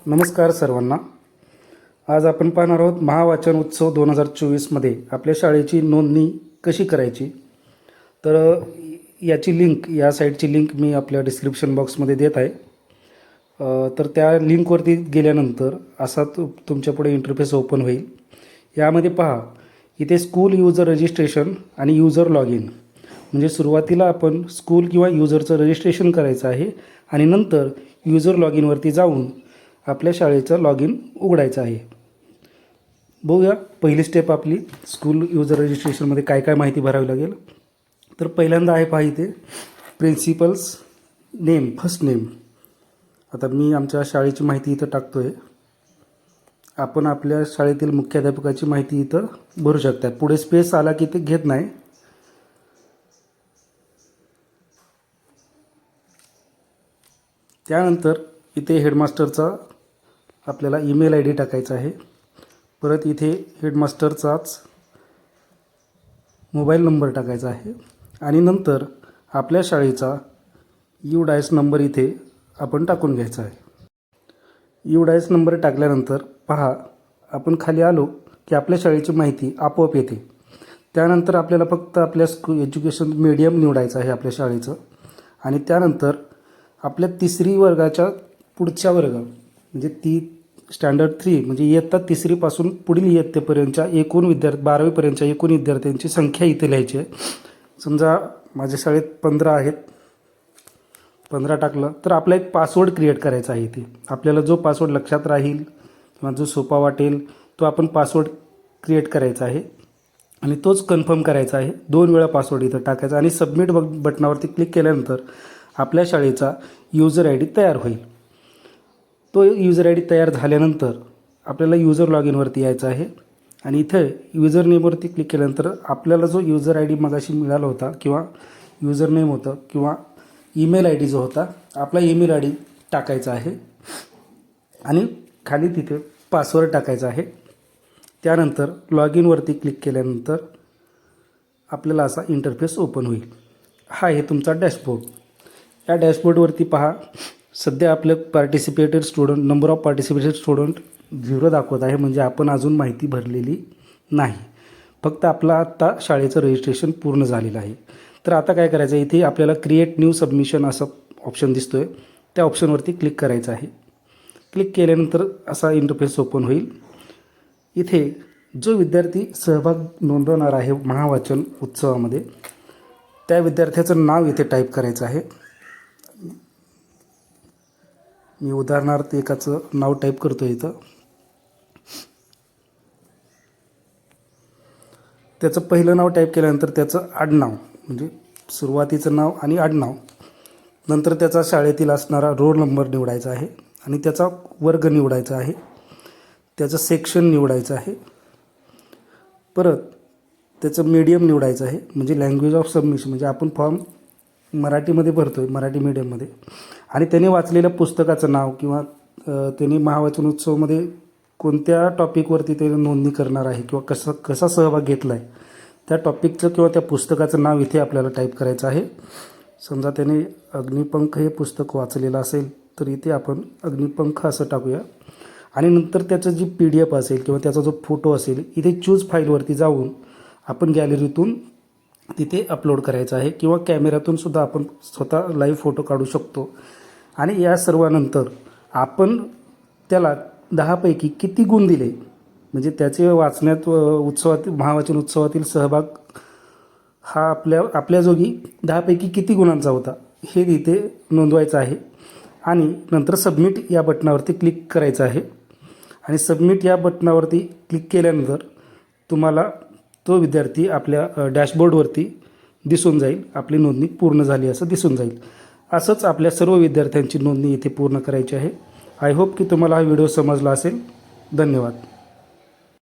नमस्कार सर्वांना। आज आपण पाहणार आहोत महावाचन उत्सव 2024मध्ये आपल्या शाळेची नोंदणी कशी करायची। तर याची लिंक, या साईटची लिंक मी आपल्या डिस्क्रिप्शन बॉक्समध्ये देत आहे। तर त्या लिंकवरती गेल्यानंतर असा तुमच्यापुढे इंटरफेस ओपन होईल। यामध्ये पहा, इथे स्कूल यूजर रजिस्ट्रेशन आणि यूजर लॉग इन, म्हणजे सुरुवातीला आपण स्कूल किंवा यूजरचं रजिस्ट्रेशन करायचं आहे आणि नंतर यूजर लॉग इनवरती जाऊन आपल्या शाळेचं लॉग इन उघडायचं आहे। बघूया पहिली स्टेप आपली स्कूल यूजर रजिस्ट्रेशनमध्ये काय काय माहिती भरावी लागेल। तर पहिल्यांदा आहे पहा इथे प्रिन्सिपल्स नेम, फर्स्ट नेम। आता मी आमच्या शाळेची माहिती इथं टाकतोय। आपण आपल्या शाळेतील मुख्याध्यापकाची माहिती इथं भरू शकता। पुढे स्पेस आला की ते घेत नाही। त्यानंतर इथे हेडमास्टरचा आपल्याला ईमेल आय डी टाकायचा आहे। परत इथे हेडमास्टरचाच मोबाईल नंबर टाकायचा आहे आणि नंतर आपल्या शाळेचा UDIS नंबर इथे आपण टाकून घ्यायचा आहे। UDIS नंबर टाकल्यानंतर पहा, आपण खाली आलो की आपल्या शाळेची माहिती आपोआप येते। त्यानंतर आपल्याला फक्त आपल्या एज्युकेशन मीडियम निवडायचं आहे आपल्या शाळेचं आणि त्यानंतर आपल्या तिसरी वर्गाच्या पुढच्या वर्ग, म्हणजे ती स्टँडर्ड 3 म्हणजे इयत्ता तिसरीपासून पुढील इयत्तेपर्यंतच्या एकूण 12वीपर्यंतच्या एकूण विद्यार्थ्यांची संख्या इथे लिहायची आहे। समजा माझ्या शाळेत 15 आहेत, 15 टाकलं तर आपला एक पासवर्ड क्रिएट करायचा आहे। इथे आपल्याला जो पासवर्ड लक्षात राहील किंवा जो सोपा वाटेल तो आपण पासवर्ड क्रिएट करायचा आहे आणि तोच कन्फर्म करायचा आहे। 2 वेळा पासवर्ड इथं टाकायचा आणि सबमिट बटनावरती क्लिक केल्यानंतर आपल्या शाळेचा यूजर आय डी तयार होईल। तो यूजर आय डी तयार झाल्यानंतर आपल्याला यूजर लॉग इनवरती यायचं आहे आणि इथे यूजर नेमवरती क्लिक केल्यानंतर आपल्याला जो यूजर आय डी मगाशी मिळाला होता किंवा यूजर नेम होतं किंवा ईमेल आय डी जो होता, आपला ईमेल आय डी टाकायचा आहे आणि खाली तिथे पासवर्ड टाकायचा आहे। त्यानंतर लॉग इनवरती क्लिक केल्यानंतर आपल्याला असा इंटरफेस ओपन होईल। हा आहे तुमचा डॅशबोर्ड। या डॅशबोर्डवरती पहा, सध्या आपलं participated student, number of participated student 0 दाखवत आहे, म्हणजे आपण अजून माहिती भरलेली नाही। फक्त आपलं आत्ता शाळेचं रजिस्ट्रेशन पूर्ण झालेलं आहे। तर आता काय करायचं आहे, इथे आपल्याला क्रिएट न्यू सबमिशन असं ऑप्शन दिसतोय, त्या ऑप्शनवरती क्लिक करायचं आहे। क्लिक केल्यानंतर असा इंटरफेस ओपन होईल। इथे जो विद्यार्थी सहभाग नोंदवणार आहे महावाचन उत्सवामध्ये, त्या विद्यार्थ्याचं नाव इथे टाईप करायचं आहे। मी उदाहरणार्थ एकाचं नाव टाईप करतो इथं। त्याचं पहिलं नाव टाईप केल्यानंतर त्याचं आडनाव, म्हणजे सुरुवातीचं नाव आणि आडनाव, नंतर त्याचा शाळेतील असणारा रोल नंबर निवडायचा आहे आणि त्याचा वर्ग निवडायचा आहे, त्याचं सेक्शन निवडायचं आहे, परत त्याचं मीडियम निवडायचं आहे, म्हणजे लँग्वेज ऑफ सबमिशन, म्हणजे आपण फॉर्म मराठीमध्ये भरतो आहे, मराठी मीडियममध्ये, आणि त्याने वाचलेल्या पुस्तकाचं नाव किंवा त्याने महावाचन उत्सवामध्ये कोणत्या टॉपिकवरती ते नोंदणी करणार आहे किंवा कसा सहभाग घेतला आहे त्या टॉपिकचं किंवा त्या पुस्तकाचं नाव इथे आपल्याला टाईप करायचं आहे। समजा त्याने अग्निपंख हे पुस्तक वाचलेलं असेल तर इथे आपण अग्निपंख असं टाकूया आणि नंतर त्याचं जी PDF असेल किंवा त्याचा जो फोटो असेल इथे चूज फाईलवरती जाऊन आपण गॅलरीतून तिथे अपलोड करायचं आहे किंवा कॅमेऱ्यातून सुद्धा आपण स्वतः लाईव्ह फोटो काढू शकतो। आणि या सर्वानंतर आपण त्याला 10 पैकी किती गुण दिले, म्हणजे त्याचे वाचण्यात उत्सवातील महावाचन उत्सवातील सहभाग हा आपल्या जोगी 10 पैकी किती गुणांचा होता हे तिथे नोंदवायचं आहे आणि नंतर सबमिट या बटनावरती क्लिक करायचं आहे। आणि सबमिट या बटनावरती क्लिक केल्यानंतर तुम्हाला तो विद्यार्थी आपल्या डॅशबोर्डवरती दिसून जाईल, आपली नोंदणी पूर्ण झाली असं दिसून जाईल। असंच आपल्या सर्व विद्यार्थ्यांची नोंदणी इथे पूर्ण करायची आहे। आय होप की तुम्हाला हा व्हिडिओ समजला असेल। धन्यवाद।